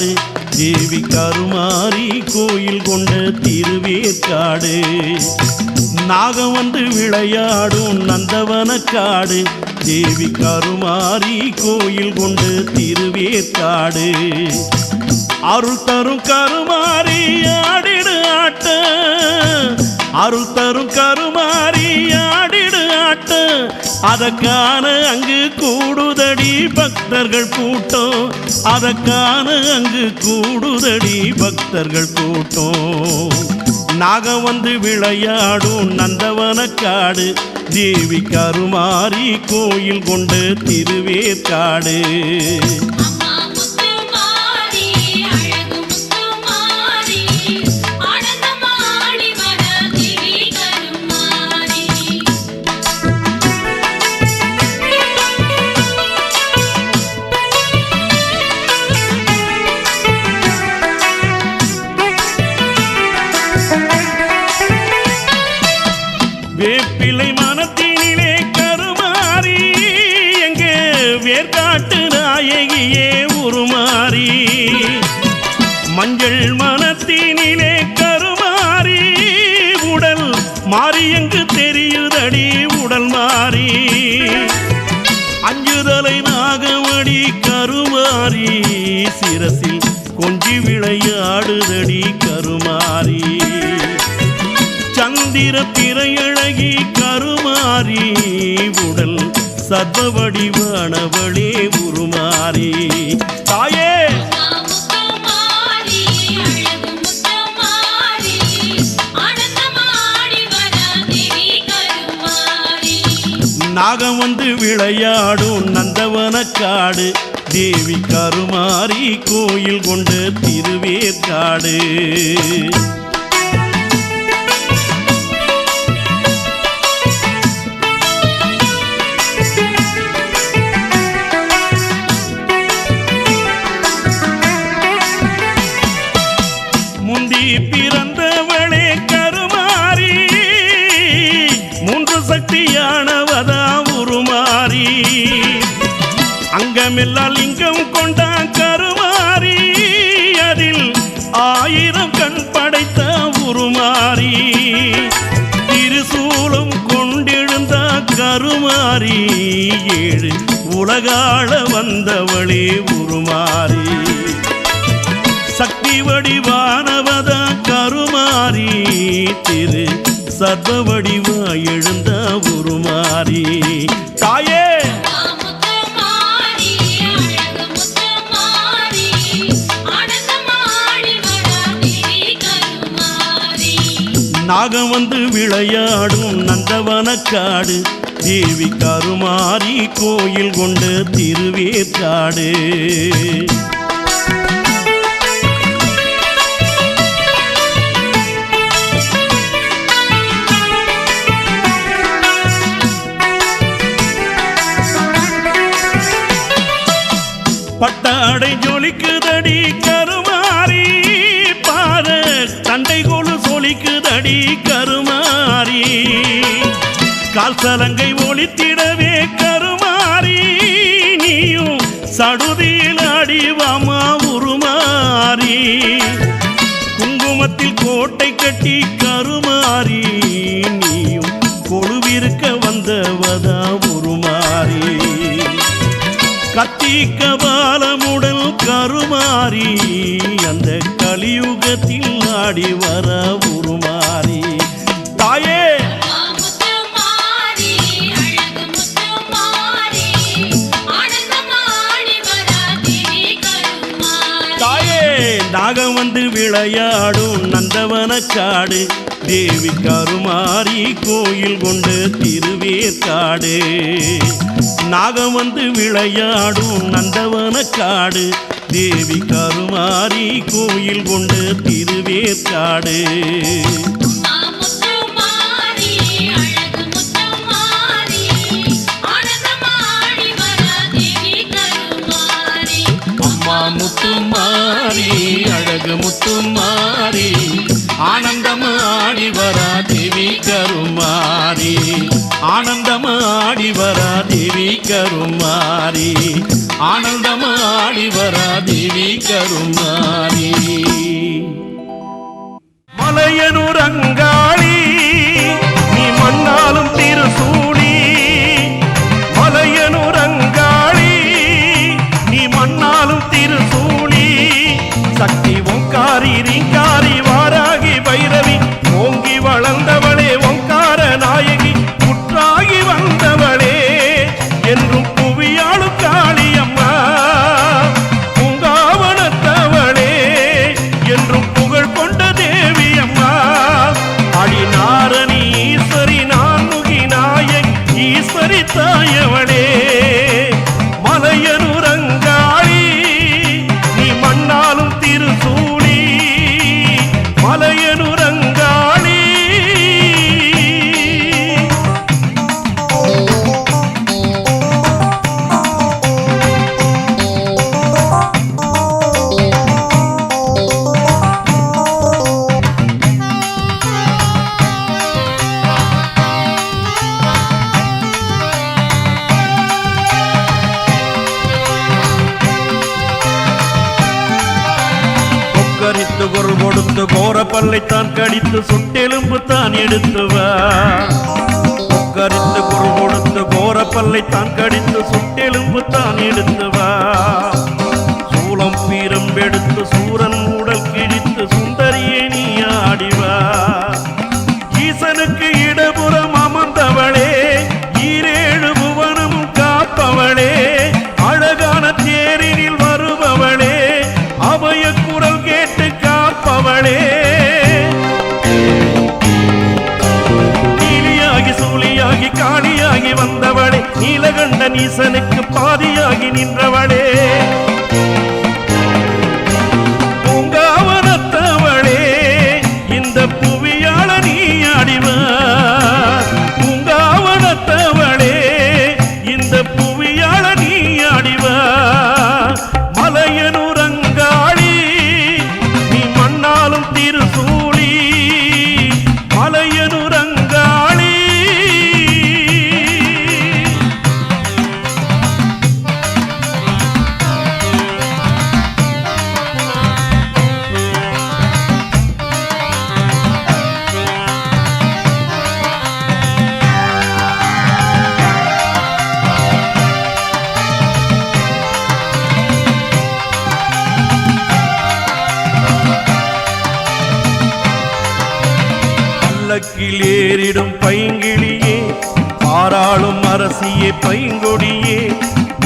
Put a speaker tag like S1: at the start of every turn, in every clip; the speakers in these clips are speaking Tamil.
S1: வனவனக்காடு தேவி கருமாரி கோயில் கொண்ட திருவேற்காடு. நாகம் வந்து விளையாடும் நந்தவனக்காடு தேவி கருமாரி கோயில் கொண்ட திருவேற்காடு. அருள் தரும் கருமாரி ஆடிடு ஆட்ட, அருள் தரும் கருமாரி ஆடிடு ஆட்ட, அதற்கான அங்கு கூடுதடி பக்தர்கள் கூட்டம், அதற்கான அங்கு கூடுதடி பக்தர்கள் கூட்டம். நாகம் வந்து விளையாடும் நந்தவனக்காடு தேவி கருமாரி கோயில் கொண்ட திருவேற்காடு. வேப்பிலை மனத்தினிலே கருமாரி எங்கே வேர்காட்டு நாயகியே உருமாறி. மஞ்சள் மனத்தினிலே கருமாரி உடல் மாறி எங்கு தெரியுதடி உடல் மாறி. அஞ்சுதலை நாகமடி கருமாரி சிரசில் கொஞ்சி விளையாடுதடி கருமாரி. சந்திர பிறையழகி கருமாரி உடல் சர்வ வடிவானவளே உருமாறி. தாயே நாகம் வந்து விளையாடும் நந்தவனக்காடு தேவி கருமாரி கோயில் கொண்ட திருவேற்காடு. பிறந்தவளே கருமாரி மூன்று சக்தியானவதா உருமாறி. அங்கமெல்லாம் லிங்கம் கொண்ட கருமாரி அதில் 1000 கண் படைத்த உருமாரி. திருசூலம் கொண்டெழுந்த கருமாரி 7 உலகாள வந்தவளே உருமாரி. சக்தி வடிவானவத கருமாரி திரு சர்வ வடிவா எழுந்த உருமாரி. தாயே நாகம் வந்து விளையாடும் நந்தவனக்காடு தேவி கருமாரி கோயில் கொண்ட திருவேற்காடு. பட்டாடை ஜொலிக்குதடி கருமாரி பாத தண்டை கொலு சொலிக்குதடி கருமாரி. கால் சலங்கை ஒளித்திடவே கருமாரி நீயும் சடுதியில் அடிவாமா உருமாரி. குங்குமத்தில் கோட்டை கட்டி கருமாரி நீயும் கொழுவிருக்க வந்தவதா உருமாரி. கத்தி கபாலமுடல் கருமாரி அந்த கலியுகத்தில் ஆடி வர உருமாரி. தாயே தாயே நாகம் வந்து விளையாடும் நந்தவனக்காடு தேவி கருமாரி கோயில் கொண்ட திருவேற்காடு. நாகம் வந்து விளையாடும் நந்தவனக்காடு தேவி கருமாரி கோயில் கொண்ட திருவேற்காடு. அம்மா முத்துமாரி அழகு முத்துமாரி ஆனந்தமாடி வரா தேவி கருமாரி. ஆனந்தமாடி வரா தேவி கருமாரி ஆனந்தமாடி வரா தேவி கருமாரி
S2: மலையனூர் அங்காளி நீ மண்ணாலும் திருசூடி மலையனூர் அங்காளி நீ மண்ணாலும் திருசூடி சக்தி ஓங்காரி ரீங்காரி வாராகி பைரவி ஓங்கி வளர்ந்தவளே ஓங்கார நாயகி புற்றாகி வந்தவளே என்றும் புவியாளும் காளியம்மா பூங்காவனத்தவளே என்றும் புகழ் கொண்ட தேவி அம்மா அடிநாரணி ஈஸ்வரி நான்முகி நாயகி ஈஸ்வரி தாயவளே மலையனூர் அங்காளி நீ மண்ணாலும் திருசூடி மலையனூர் அங்காளி கொக்கரித்து குரல் கொடுத்து கோரப்பல்லைத்தான் கடித்து சுட்டெலும்பு தான் எடுத்து வா கொக்கரித்து குரல் கொடுத்து கோரப்பல்லைத்தான் கடித்து சுட்டெலும்பு தான் எடுத்து வா சூலம் பீரம்பெடுத்து சூரன் உடல் கிழித்து சுந்தரியே நீ ஆடிவா ஈசனுக்கு இடபுறம் அமர்ந்தவளே ஈரேழு புவனமும் காப்பவளே அழகான தேரினில் வருபவளே அபய குரல் கேட்டு காப்பவளே நீலியாகி சூழியாகி காளியாகி வந்தவளே நீலகண்ட ஈசனுக்கு பாதியாகி நின்றவளே பூங்காவனத்தவளே இந்த புவியாள நீ அடிவா பூங்காவனத்தவளே இந்த புவியாள நீ அடிவா மலையனூர் அங்காளி நீ மண்ணாலும் திருசூடி மலையனூர் அங்காளி பல்லக்கில் ஏறிடும் பைங்கிளியே பாராளும் அரசியே பைங்கொடியே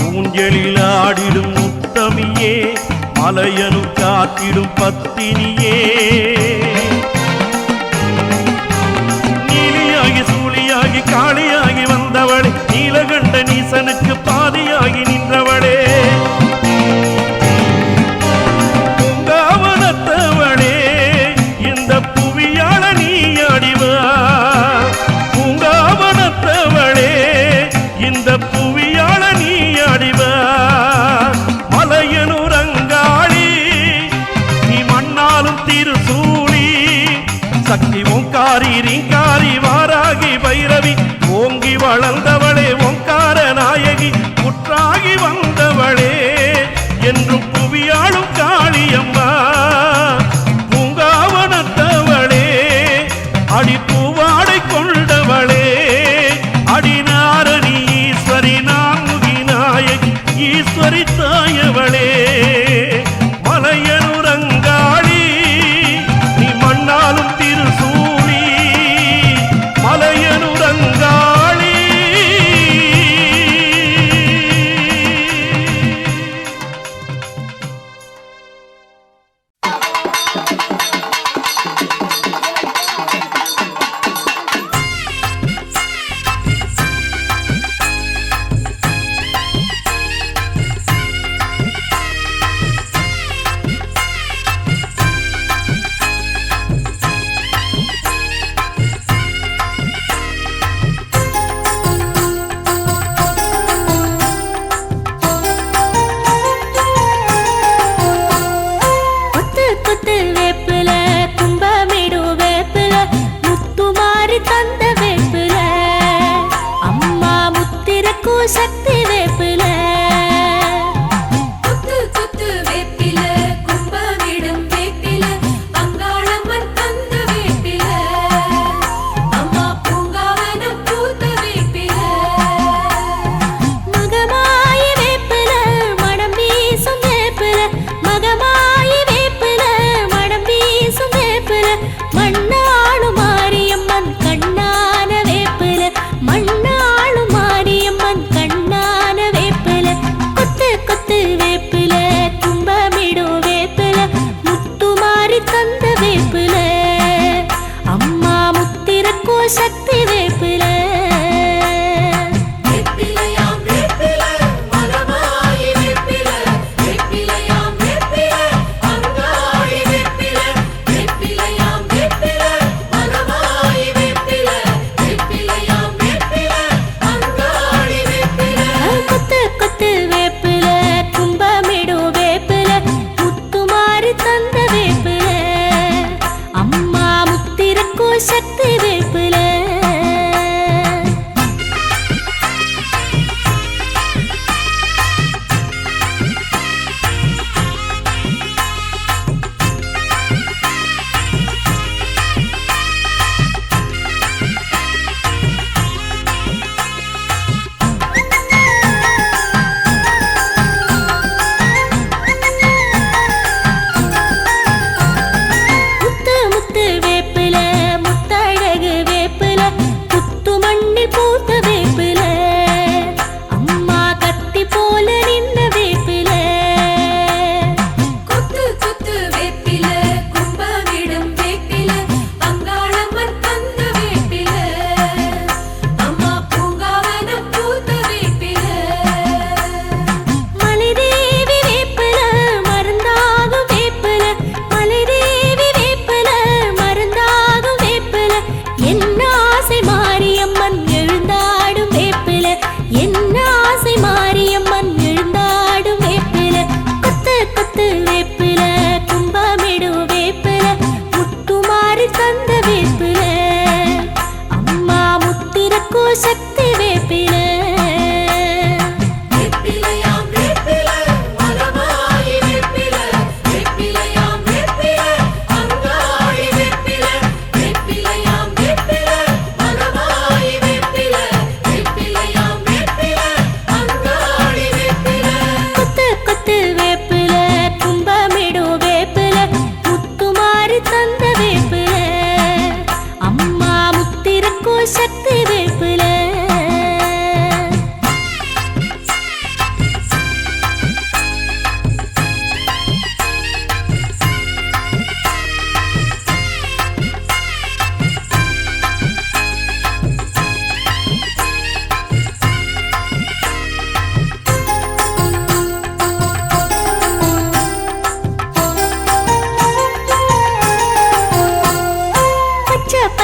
S2: ஊஞ்சலில் ஆடிடும் முத்தமியே மலையனு காத்திடும் பத்தினியே நீலியாகி சூழியாகி காளியாகி வந்தவளே நீலகண்ட நீசனுக்கு பாதியாகி நின்றவளே பூங்காவனத்தவளே இந்த புவியாள நீ அடிவா பூங்காவனத்தவளே இந்த புவியாள நீ அடிவா மலையனூர் அங்காளி நீ மண்ணாலும் திருசூடி சக்தி ஓங்காரி ரீங்காரி வாராகி பைரவி ஓங்கி வளர்ந்தவளே ஓங்கார நாயகி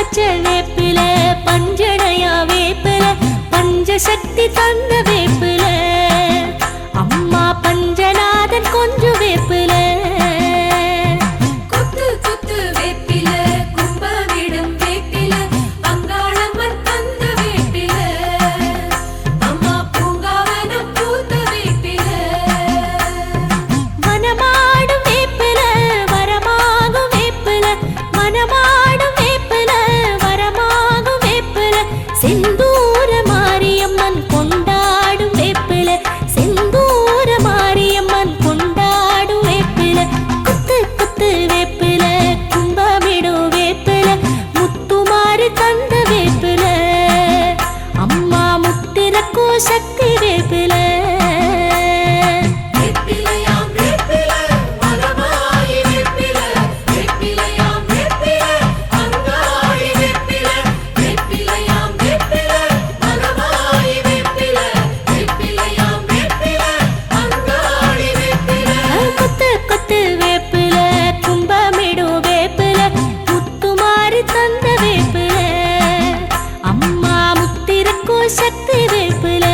S3: பச்சை வேப்பில பஞ்சனையா வேப்பில பஞ்சசக்தி தந்த வேப்பில அம்மா பஞ்சநாதன் கொஞ்சம் வேப்பில செந்தூர மாரியம்மன் கொண்டாடும் வேப்பில செந்தூர மாரியம்மன் கொண்டாடும் வேப்பில குத்து குத்து வேப்பில கும்பமிடும் வேப்பில முத்துமாரி தந்த வேப்பில அம்மா முத்திரக்கோ சக்தி வேப்பில சக்தி வேப்பில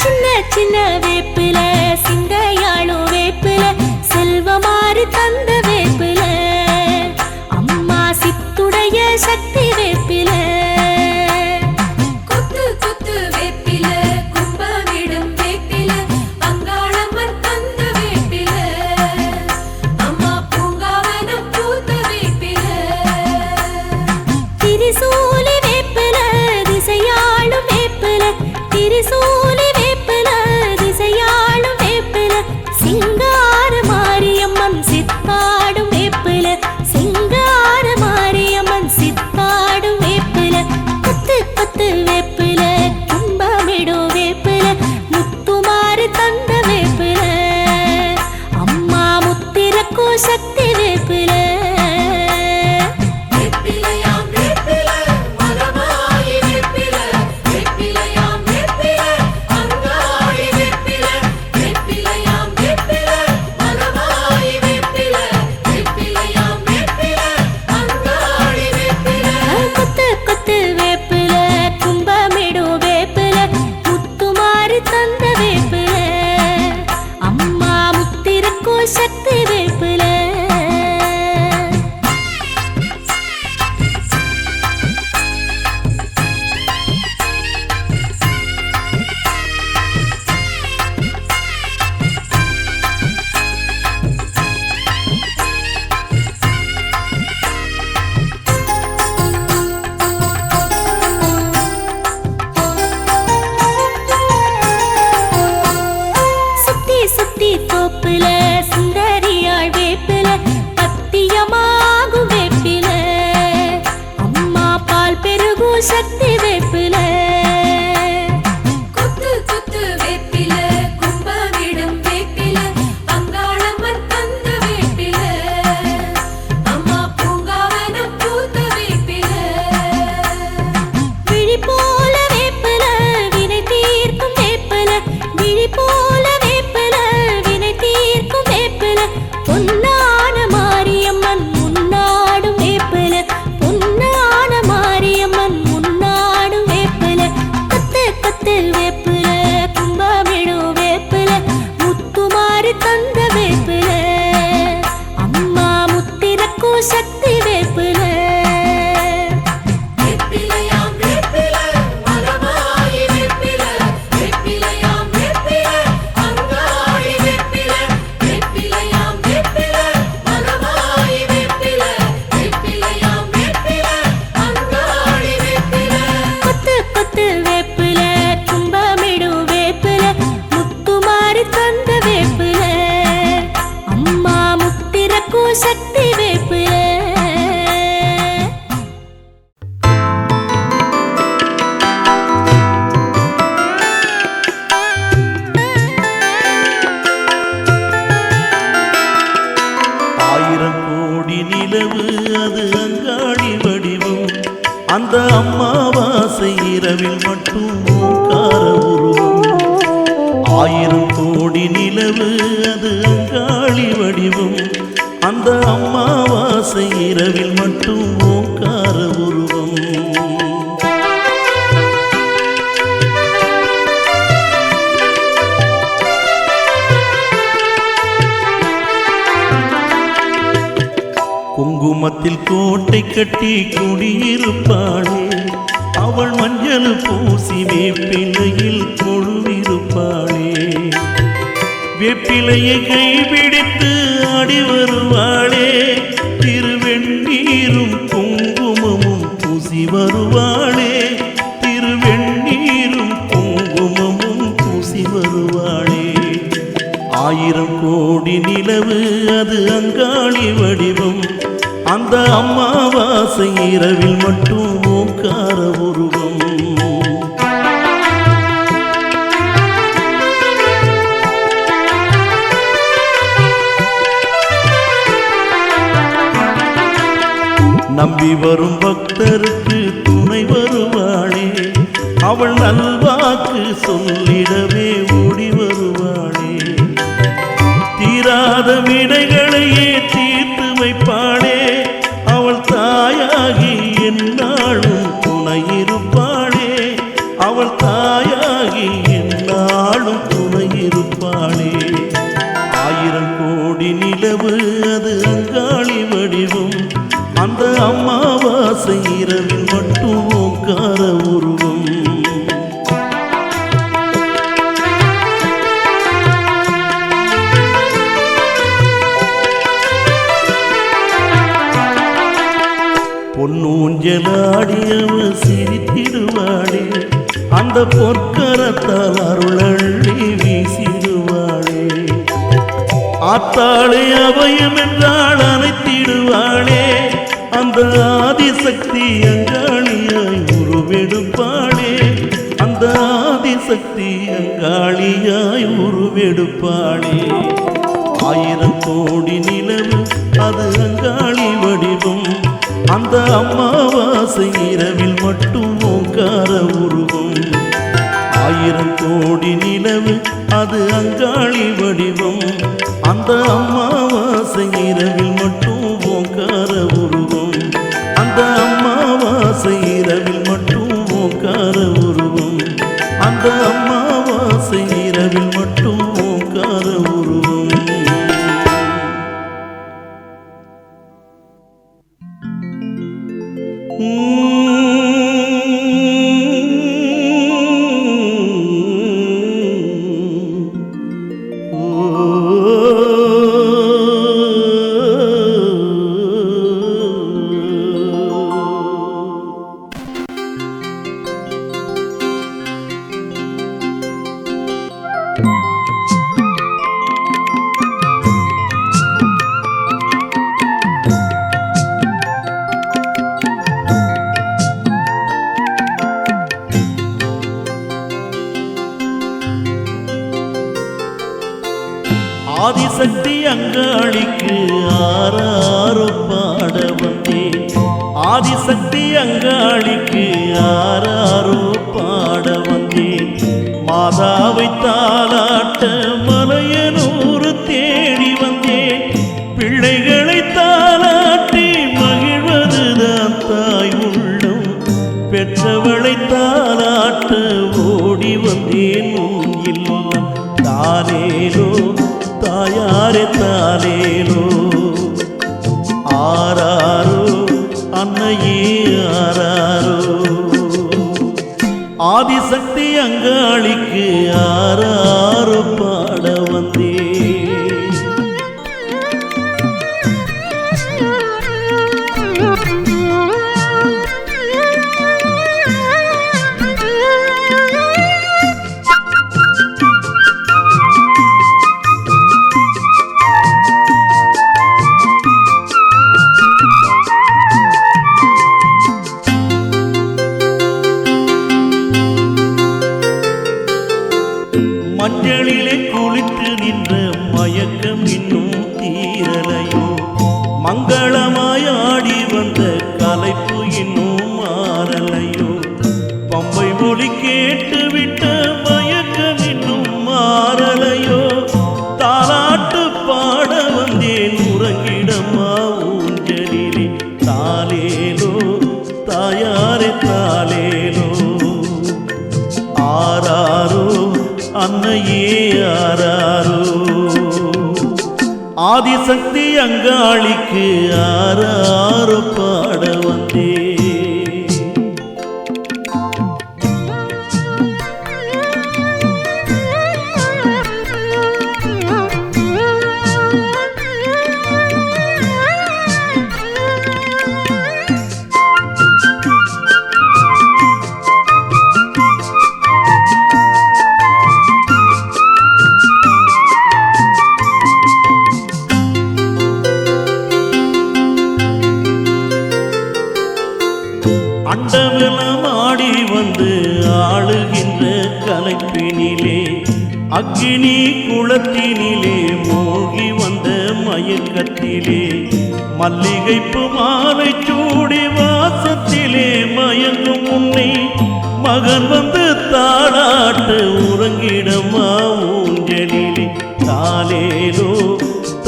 S3: சின்ன சின்ன வேப்பில சிந்தையாளு வேப்பில செல்வமாறு தந்த வேப்பில அம்மா சித்துடைய சக்தி வேப்பில குத்து குத்து வேப்பில கும்பமிடும் வேப்பில அங்காளம்மன் தந்த வேப்பில அம்மா பூங்காவனம் பூத்த வேப்பில திரிசூலி வேப்பில திசையாளும் வேப்பில திரிசூலி வேப்பில திசையாளும் வேப்பில சிங்கார மாரியம்மன் சித்தாடும் வேப்பில சிங்கார மாரியம்மன் சித்தாடும் வேப்பில குத்து குத்து வேப்பில கும்பமிடும் வேப்பில முத்துமாறு தந்த வேப்பில அம்மா முத்திரக்கோ சக்தி வேப்பில சக்தி வேப்பில சுத்தி சுத்தி தோப்புல சுந்தரியாள் வேப்பில பத்தியமாகும் வேப்பில அம்மா பால் பெருகும் சக்தி வேப்பில குத்து குத்து வேப்பில கும்பமிடும் வேப்பில அங்காளம்மன் தந்த வேப்பில அம்மா பூங்காவனம் பூத்த வேப்பில விழி போல வேப்பில வினை தீர்க்கும் வேப்பில விழி போல வேப்பில வினை தீர்க்கும் வேப்பில பொன்னான மாரியம்மன் முன்னாடும் வேப்பில பொன்னான மாரியம்மன் முன்னாடும் வேப்பில
S2: அந்த அம்மாவாசை இரவில் மட்டும் ஓங்கார உருவம். 1000 கோடி நிலவு அது அங்காளி வடிவம். அந்த அம்மாவாசை இரவில் மட்டும் ஓங்கார உருவம். குங்குமத்தில் கோட்டை கட்டி குடியிருப்பாளே, அவள் மஞ்சள் பூசி வேப்பிலையில் கொழுவிருப்பாளே. வேப்பிலையை கைபிடித்து ஆடி வருவாளே, திருவெண்ணீரும் குங்குமமும் பூசி வருவாளே. திருவெண்ணீரும் குங்குமமும் பூசி வருவாளே. 1000 கோடி நிலவு அது அங்காளி வடிவம். அந்த அம்மாவாசை இரவில் மட்டும் ஓங்கார உருவம். நம்பி வரும் பக்தருக்கு துணை வருவாளே, அவள் நல்வாக்கு சொல்லிடவே ஓடி வருவாளே. தீராத வினைகளையே தீர்த்து வைப்பாளே, அவள் தாயாகி எந்நாளும் துணையிருப்பாளே. அவள் தாயாகி எந்நாளும் துணையிருப்பாளே. 1000 கோடி நிலவு அது அங்காளி வடிவம். அந்த அம்மாவாசை இரவில் மட்டும் ஓங்கார உருவம். பொன்னூஞ்சலாடியவ சிரித்திடுவாளே, அந்த பொற்கரத்தால் அருளள்ளி வீசிடுவாளே. ஆத்தாளே அபயம் என்றால் அனைத்திடுவாளே, அந்த ஆதிசக்தி அங்காளியாய் உருவெடுப்பாளே. அந்த ஆதிசக்தி அங்காளியாய் உருவெடுப்பாளே. 1000 கோடி நிலவு அது அங்காளி வடிவம். அந்த அம்மாவாசை இரவில் மட்டும் ஓங்கார உருவம். 1000 கோடி நிலவு அது அங்காளி வடிவம். அந்த அம்மாவாசை இரவில் மட்டும் ஓங்கார உருவம். அந்த அம்மாவாசை இரவில் மட்டும் ஓங்கார உருவம். அந்த அம்மாவாசை இரவில் மட்டும் ஓங்கார உருவம். ஆதிசக்தி அங்காளிக்கு ஆராரோ பாட வந்தேன். ஆதிசக்தி அங்காளிக்கு ஆராரோ பாட வந்தேன். மாதாவை தாலாட்ட மலையனூர் தேடி வந்தேன். பிள்ளைகளை தாலாட்டி மகிழ்வதுதான் தாய் உள்ளம். பெற்றவளை தாலாட்ட ஓடி வந்தேன் உன் இல்லம். தானேலோ தாயாரே தானேலோ, ஆராரோ அன்னையே ஆராரோ. ஆதிசக்தி அங்காளிக்கு ஆராரோ பாட வந்தேன். மஞ்சளிலே குளித்து நின்ற மயக்கம் இன்னும் தீரலையோ. மங்களமாய் ஆடி வந்த கலைப்பு இன்னும் மாற மாறலையோ பம்பை ஒலி கேட்டுவிட்ட மயக்கம் இன்னும் மாறலையோ தாலாட்டு பாட வந்தேன் உறங்கிடம்மா ஊஞ்சலிலே தாலேலோ தாயாரே தாலேலோ ஆராரோ அன்னையே ஆராரோ ஆதிசக்தி அங்காளிக்கு ஆராரோ பாட வந்தே அண்டமெல்லாம் ஆடி வந்து ஆளுகின்ற கலைப்பினிலே அக்கினி குளத்தினிலே மூழ்கி வந்த மயக்கத்திலே மல்லிகைப்பு மாலை சூடி வாசத்திலே மயங்கும் உன்னை மகன் வந்து தாளாட்டு உறங்கிடமா ஊஞ்சலிலே தாலேலோ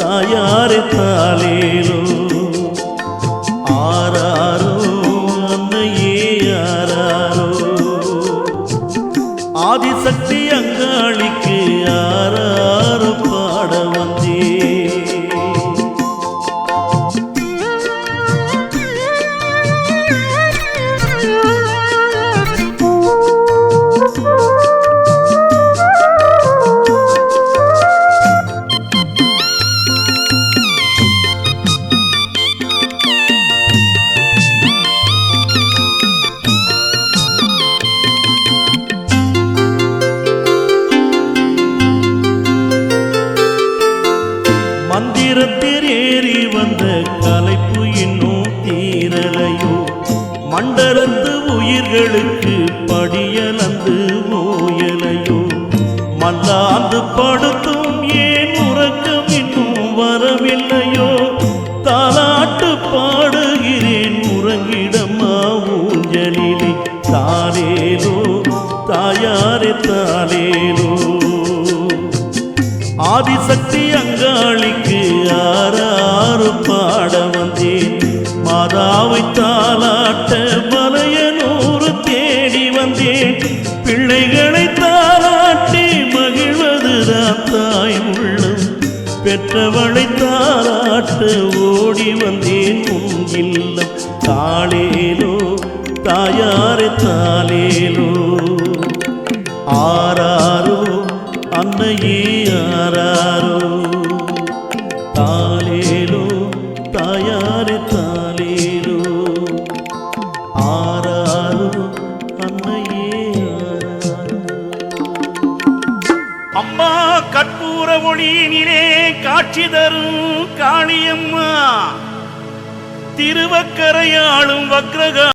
S2: தாயாரே தாலேலோ ஆராரோ ஆதிசக்தி அங்காளிக்கு ஆராரோ பாட வந்தே மந்திரத்தில் ஏறி வந்த கலைப்பு இன்னும் தீரலையோ மண்டலத்து உயிர்களுக்கு படியலந்து ஓயலையோ மல்லாந்து படுத்தும் ஏன் உறக்கம் இன்னும் வரவில்லையோ தாலாட்டு பாடுகிறேன் உறங்கிடம்மா ஊஞ்சலிலே தாலேலோ தாயாரே தாலேலோ ஆதிசக்தி அங்காளிக்கு ஆராரோ பாட வந்தேன் மாதாவை தாலாட்ட மலையனூர் தேடி வந்தேன் பிள்ளைகளை தாலாட்டி மகிழ்வதுதான் தாய் உள்ளம் பெற்றவளை தாலாட்ட ஓடி வந்தேன் உன் இல்லம் தாளேலோ தாயாரே தாலேலோ ஆராரோ அன்னையே ஆராரோ தாலேலோ தாயாரே தாலேலோ ஆராரோ அன்னையே ஆராரோ
S4: அம்மா கற்பூர ஒளியினிலே காட்சி தரும் காளியம்மா திருவக்கரையாளும் வக்ரகா